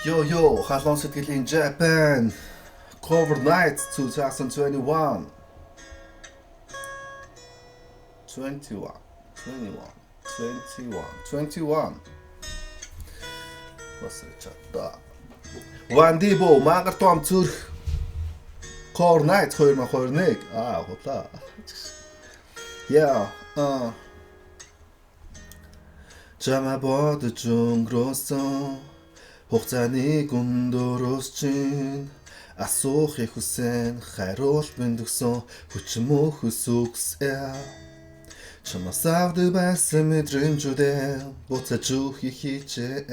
Yo, халуун сэтгэлийн Japan Cover Night 2021 21 Басарч чадаа. Вандибо Мангар том Зүрх Cover Night 2021 хутлаа. Чама бодож өнгөрөөсөн хугацааны гүндөрөөс чинь асуухыг хүсэн хариулт бэлдсэн хүчмөөхс үгсээ чамаас авдаг байсан мэдрэмжүүдээ буцаж өгөхийг хичээ.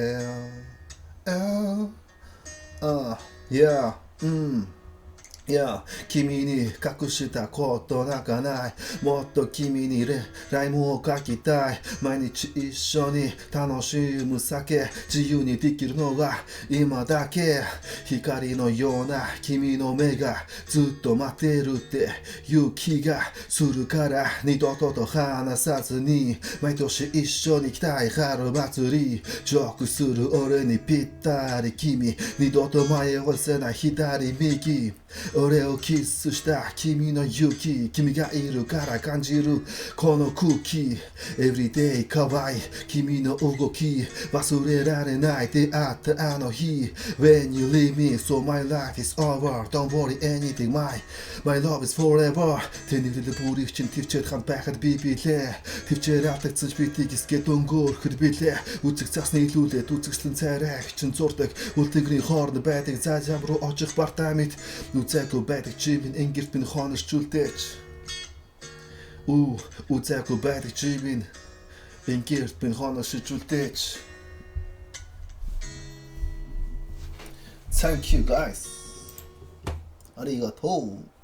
Kimi ni kakushita koto nakanai Motto kimi ni raimuを書きたい毎日一緒に楽しむ酒自由にできるのが今だけ光のような君の目がずっと待ってるっていう気がするから二度と話さずに毎年一緒に来たい春祭りジョークする俺にぴったり君二度と迷わせない左右俺をキスした君の勇気君がいるから感じるこの空気 Everyday 可愛い君の動き忘れられない出会ったあの日 When you leave me so my life is over Don't worry anything my love is forever Тэнэглэл бүрийг чинь төвчээд хамт байхад би билээ төвчээр алдагцж битгий эсгээд өнгөөрөхөр билээ үзэг цасны илүүлээд үзэгслэн царайг чинь зурдаг үлдэнгэрийн хооронд байдаг заажам руу очих бартаа мэд үзээгүй байдаг чи минь ингэрт минь хонорчулдээч үзээгүй байдаг чи минь ингэрт минь хонорчулдээч. Thank you guys. ありがとう。